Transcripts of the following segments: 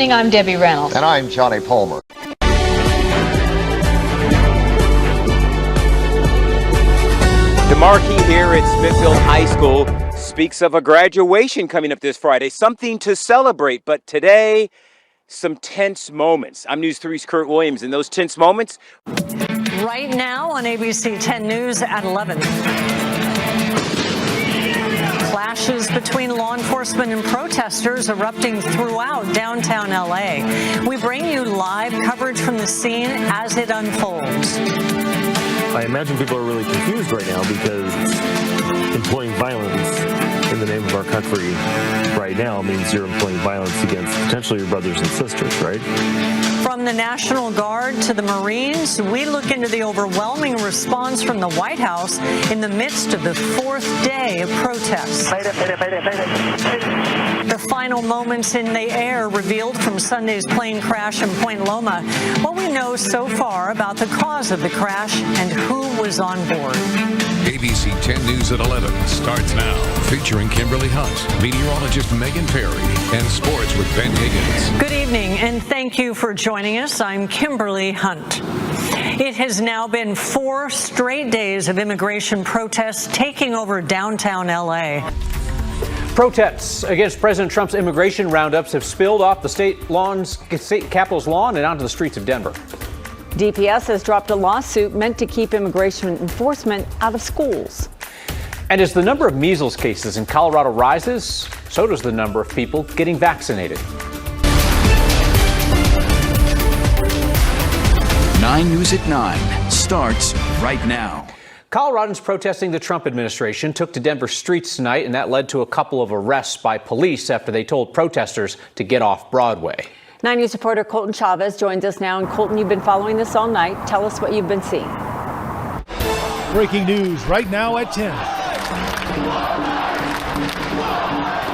evening, I'm Debbie Reynolds. And I'm Johnny Palmer. The marquee here at Smithfield High School speaks of a graduation coming up this Friday, something to celebrate. But today, some tense moments. I'm News 3's Kurt Williams, and those tense moments right now on ABC 10 News at 11. Clashes between law enforcement and protesters erupting throughout downtown LA. We bring you live coverage from the scene as it unfolds. I imagine people are really confused right now because employing violence in the name of our country right now means you're employing violence against potentially your brothers and sisters, right? From the National Guard to the Marines, we look into the overwhelming response from the White House in the midst of the fourth day of protests. The final moments in the air revealed from Sunday's plane crash in Point Loma. What we know so far about the cause of the crash and who was on board. ABC 10 News at 11 starts now, featuring Kimberly Hunt, meteorologist Megan Perry, and sports with Ben Higgins. Good evening, and thank you for joining us. I'm Kimberly Hunt. It has now been 4 straight days of immigration protests taking over downtown LA. Protests against President Trump's immigration roundups have spilled off the state capitol's lawn and onto the streets of Denver. DPS has dropped a lawsuit meant to keep immigration enforcement out of schools. And as the number of measles cases in Colorado rises, so does the number of people getting vaccinated. 9 News at 9 starts right now. Coloradans protesting the Trump administration took to Denver streets tonight, and that led to a couple of arrests by police after they told protesters to get off Broadway. 9 News reporter Colton Chavez joins us now. And Colton, you've been following this all night. Tell us what you've been seeing. Breaking news right now at 10.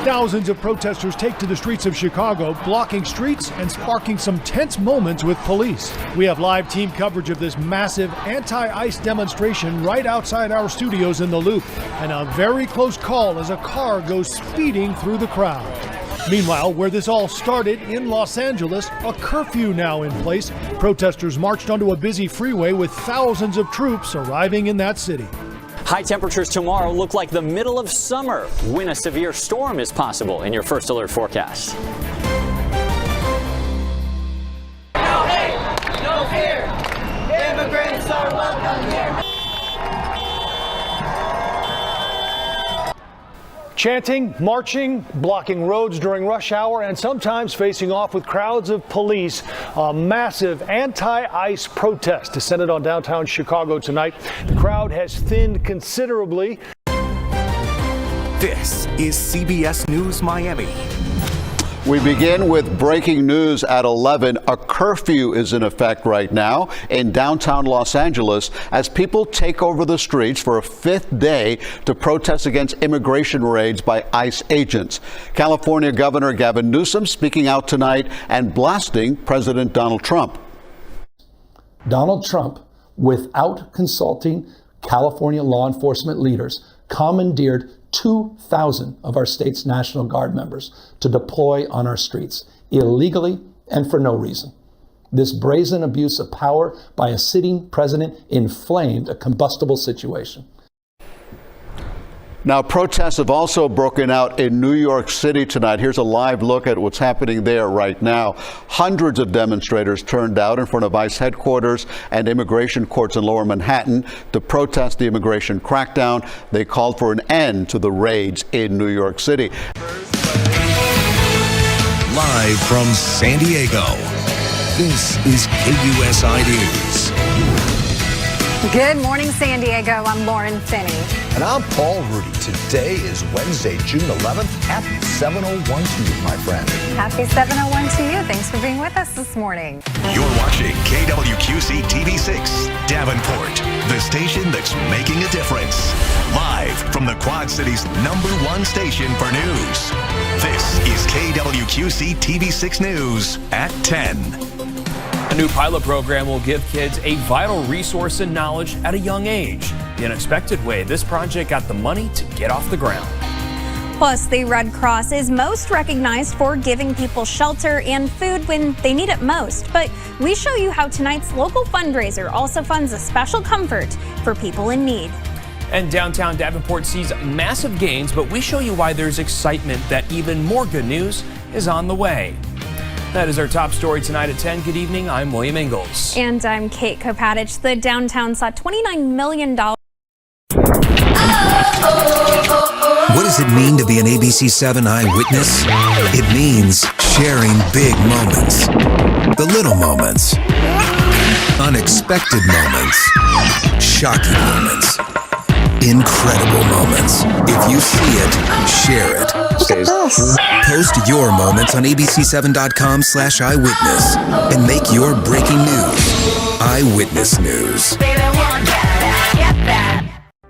Thousands of protesters take to the streets of Chicago, blocking streets and sparking some tense moments with police. We have live team coverage of this massive anti-ICE demonstration right outside our studios in the Loop, and a very close call as a car goes speeding through the crowd. Meanwhile, where this all started in Los Angeles, a curfew now in place. Protesters marched onto a busy freeway with thousands of troops arriving in that city. High temperatures tomorrow look like the middle of summer when a severe storm is possible in your first alert forecast. No hate, no fear. Immigrants are welcome here. Chanting, marching, blocking roads during rush hour, and sometimes facing off with crowds of police. A massive anti-ICE protest descended on downtown Chicago tonight. The crowd has thinned considerably. This is CBS News Miami. We begin with breaking news at 11. A curfew is in effect right now in downtown Los Angeles as people take over the streets for a 5th day to protest against immigration raids by ICE agents. California Governor Gavin Newsom speaking out tonight and blasting President Donald Trump. Donald Trump, without consulting California law enforcement leaders, commandeered 2,000 of our state's National Guard members to deploy on our streets, illegally and for no reason. This brazen abuse of power by a sitting president inflamed a combustible situation. Now, protests have also broken out in New York City tonight. Here's a live look at what's happening there right now. Hundreds of demonstrators turned out in front of ICE headquarters and immigration courts in Lower Manhattan to protest the immigration crackdown. They called for an end to the raids in New York City. Live from San Diego, this is KUSI News. Good morning, San Diego. I'm Lauren Finney. And I'm Paul Rudy. Today is Wednesday, June 11th. Happy 7:01 to you, my friend. Happy 7:01 to you. Thanks for being with us this morning. You're watching KWQC TV6, Davenport, the station that's making a difference. Live from the Quad City's #1 station for news. This is KWQC TV6 News at 10. A new pilot program will give kids a vital resource and knowledge at a young age. The unexpected way this project got the money to get off the ground. Plus, the Red Cross is most recognized for giving people shelter and food when they need it most. But we show you how tonight's local fundraiser also funds a special comfort for people in need. And downtown Davenport sees massive gains, but we show you why there's excitement that even more good news is on the way. That is our top story tonight at 10. Good evening. I'm William Ingalls. And I'm Kate Kopatich. The downtown saw $29 million. What does it mean to be an ABC7 eyewitness? It means sharing big moments. The little moments. Unexpected moments. Shocking moments. Incredible moments. If you see it, share it. Post your moments on abc7.com/eyewitness and make your breaking news Eyewitness News.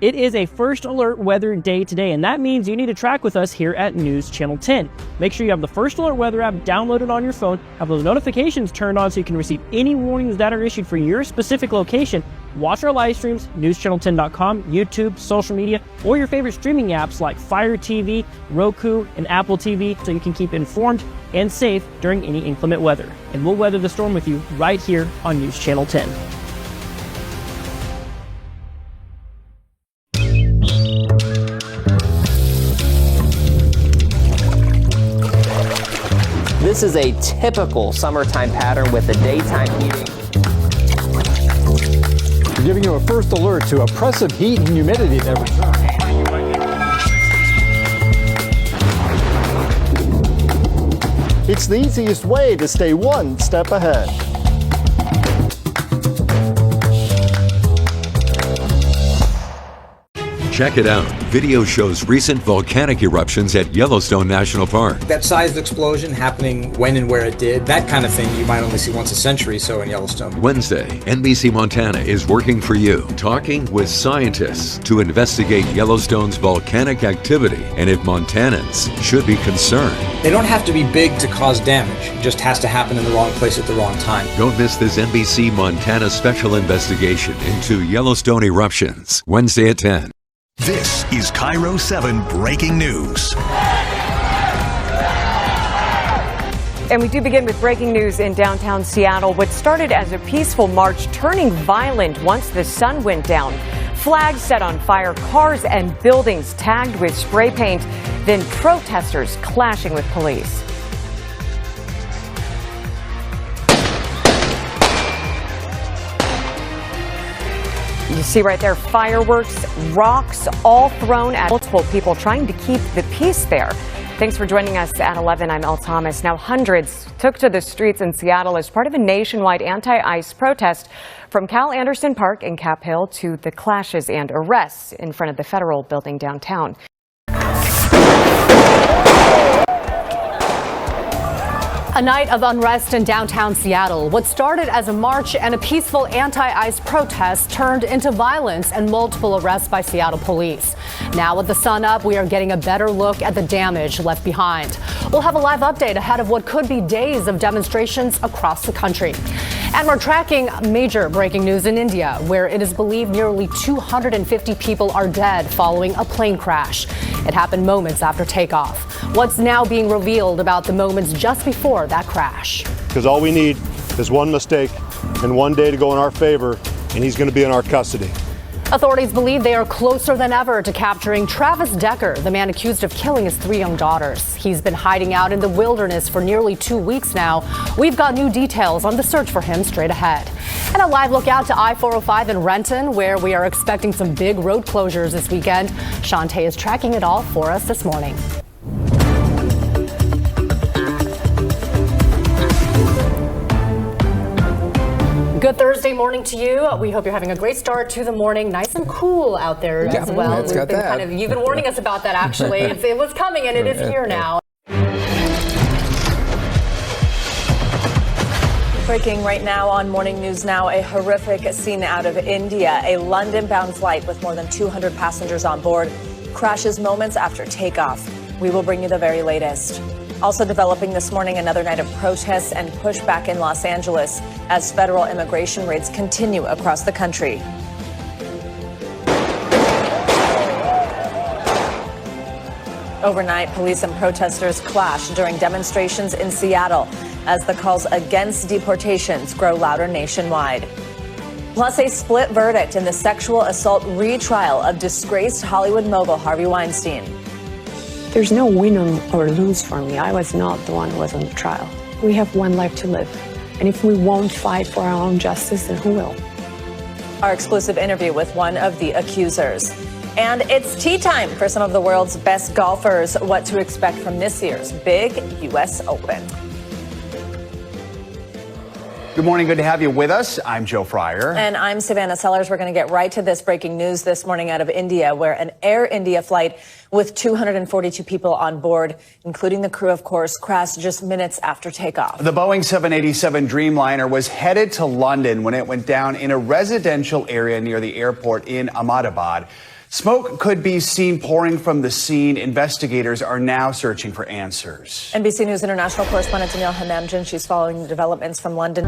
It is a first alert weather day today, and that means you need to track with us here at News Channel 10. Make sure you have the first alert weather app downloaded on your phone, have those notifications turned on so you can receive any warnings that are issued for your specific location. Watch our live streams, newschannel10.com, YouTube, social media, or your favorite streaming apps like Fire TV, Roku, and Apple TV so you can keep informed and safe during any inclement weather. And we'll weather the storm with you right here on News Channel 10. This is a typical summertime pattern with the daytime heating. We're giving you a first alert to oppressive heat and humidity that return. It's the easiest way to stay one step ahead. Check it out. Video shows recent volcanic eruptions at Yellowstone National Park. That sized explosion happening when and where it did, that kind of thing you might only see once a century, so in Yellowstone. Wednesday, NBC Montana is working for you, talking with scientists to investigate Yellowstone's volcanic activity and if Montanans should be concerned. They don't have to be big to cause damage. It just has to happen in the wrong place at the wrong time. Don't miss this NBC Montana special investigation into Yellowstone eruptions, Wednesday at 10. This is Cairo 7 Breaking News. And we do begin with breaking news in downtown Seattle. What started as a peaceful march turning violent once the sun went down. Flags set on fire, cars and buildings tagged with spray paint, then protesters clashing with police. You see right there, fireworks, rocks, all thrown at multiple people trying to keep the peace there. Thanks for joining us at 11. I'm Elle Thomas. Now, hundreds took to the streets in Seattle as part of a nationwide anti-ICE protest from Cal Anderson Park in Cap Hill to the clashes and arrests in front of the federal building downtown. A night of unrest in downtown Seattle. What started as a march and a peaceful anti-ICE protest turned into violence and multiple arrests by Seattle police. Now with the sun up, we are getting a better look at the damage left behind. We'll have a live update ahead of what could be days of demonstrations across the country. And we're tracking major breaking news in India, where it is believed nearly 250 people are dead following a plane crash. It happened moments after takeoff. What's now being revealed about the moments just before that crash? Because all we need is one mistake and one day to go in our favor, and he's going to be in our custody. Authorities believe they are closer than ever to capturing Travis Decker, the man accused of killing his 3 young daughters. He's been hiding out in the wilderness for nearly 2 weeks now. We've got new details on the search for him straight ahead. And a live look out to I-405 in Renton, where we are expecting some big road closures this weekend. Shantae is tracking it all for us this morning. Good Thursday morning to you. We hope you're having a great start to the morning. Nice and cool out there as well. You've been warning us about that, actually. It was coming, and it is here now. Breaking right now on Morning News Now, a horrific scene out of India. A London-bound flight with more than 200 passengers on board crashes moments after takeoff. We will bring you the very latest. Also developing this morning, another night of protests and pushback in Los Angeles as federal immigration raids continue across the country. Overnight, police and protesters clashed during demonstrations in Seattle as the calls against deportations grow louder nationwide. Plus, a split verdict in the sexual assault retrial of disgraced Hollywood mogul Harvey Weinstein. There's no win or lose for me. I was not the one who was on the trial. We have one life to live. And if we won't fight for our own justice, then who will? Our exclusive interview with one of the accusers. And it's tea time for some of the world's best golfers. What to expect from this year's big U.S. Open. Good morning. Good to have you with us. I'm Joe Fryer. And I'm Savannah Sellers. We're going to get right to this breaking news this morning out of India, where an Air India flight with 242 people on board, including the crew, of course, crashed just minutes after takeoff. The Boeing 787 Dreamliner was headed to London when it went down in a residential area near the airport in Ahmedabad. Smoke could be seen pouring from the scene. Investigators are now searching for answers. NBC News international correspondent Danielle Hamamjan, she's following the developments from London.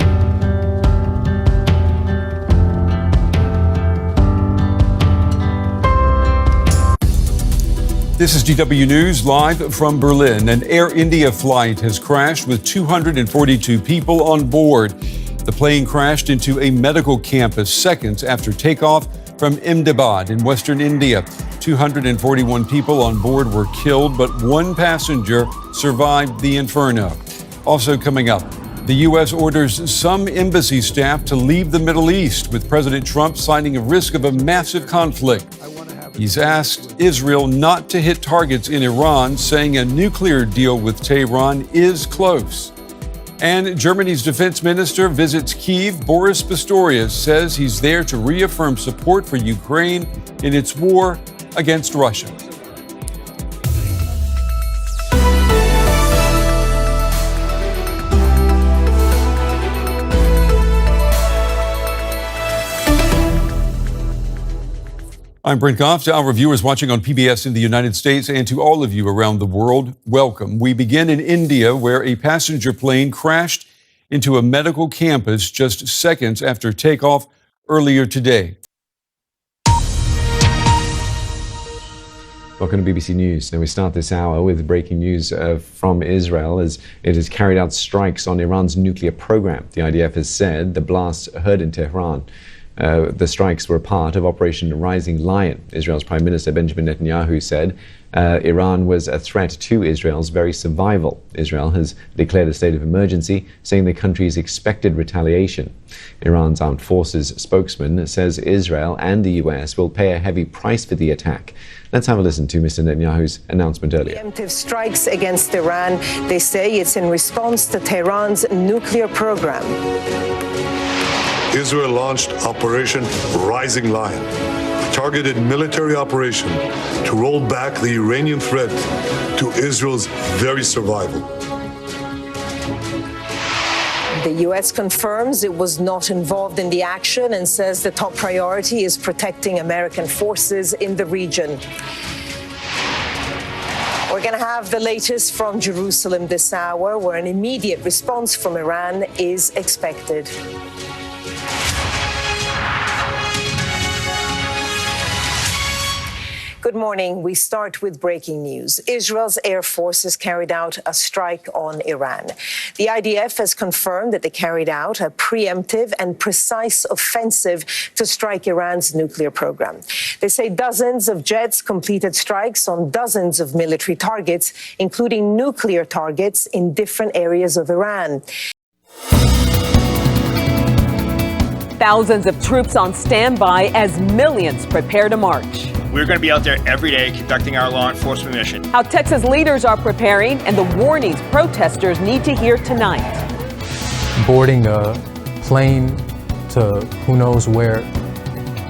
This is DW News live from Berlin. An Air India flight has crashed with 242 people on board. The plane crashed into a medical campus seconds after takeoff from Ahmedabad in western India. 241 people on board were killed, but one passenger survived the inferno. Also coming up, the U.S. orders some embassy staff to leave the Middle East, with President Trump citing a risk of a massive conflict. He's asked Israel not to hit targets in Iran, saying a nuclear deal with Tehran is close. And Germany's defense minister visits Kyiv. Boris Pistorius says he's there to reaffirm support for Ukraine in its war against Russia. I'm Brent Goff. To our viewers watching on PBS in the United States and to all of you around the world, welcome. We begin in India, where a passenger plane crashed into a medical campus just seconds after takeoff earlier today. Welcome to BBC News. And we start this hour with breaking news from Israel as it has carried out strikes on Iran's nuclear program. The IDF has said the blasts heard in Tehran. The strikes were part of Operation Rising Lion. Israel's Prime Minister Benjamin Netanyahu said Iran was a threat to Israel's very survival. Israel has declared a state of emergency, saying the country's expected retaliation. Iran's armed forces spokesman says Israel and the US will pay a heavy price for the attack. Let's have a listen to Mr. Netanyahu's announcement earlier. Preemptive strikes against Iran. They say it's in response to Tehran's nuclear program. Israel launched Operation Rising Lion, a targeted military operation to roll back the Iranian threat to Israel's very survival. The U.S. confirms it was not involved in the action and says the top priority is protecting American forces in the region. We're going to have the latest from Jerusalem this hour, where an immediate response from Iran is expected. Good morning. We start with breaking news. Israel's Air Force has carried out a strike on Iran. The IDF has confirmed that they carried out a preemptive and precise offensive to strike Iran's nuclear program. They say dozens of jets completed strikes on dozens of military targets, including nuclear targets in different areas of Iran. Thousands of troops on standby as millions prepare to march. We're going to be out there every day conducting our law enforcement mission. How Texas leaders are preparing and the warnings protesters need to hear tonight. Boarding a plane to who knows where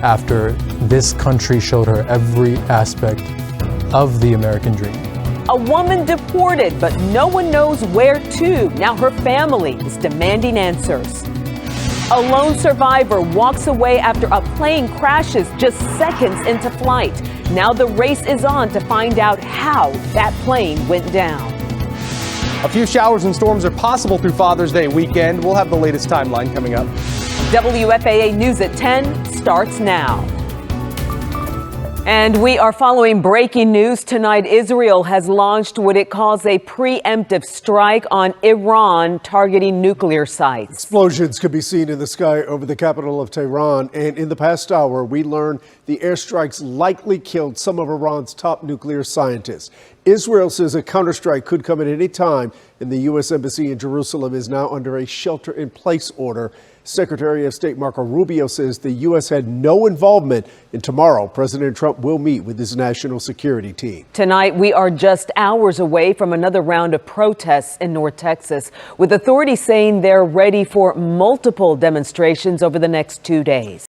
after this country showed her every aspect of the American dream. A woman deported, but no one knows where to. Now her family is demanding answers. A lone survivor walks away after a plane crashes just seconds into flight. Now the race is on to find out how that plane went down. A few showers and storms are possible through Father's Day weekend. We'll have the latest timeline coming up. WFAA News at 10 starts now. And we are following breaking news tonight. Israel has launched what it calls a preemptive strike on Iran, targeting nuclear sites. Explosions could be seen in the sky over the capital of Tehran. And in the past hour, we learned the airstrikes likely killed some of Iran's top nuclear scientists. Israel says a counterstrike could come at any time, and the U.S. Embassy in Jerusalem is now under a shelter-in-place order. Secretary of State Marco Rubio says the U.S. had no involvement, and tomorrow President Trump will meet with his national security team. Tonight, we are just hours away from another round of protests in North Texas, with authorities saying they're ready for multiple demonstrations over the next 2 days.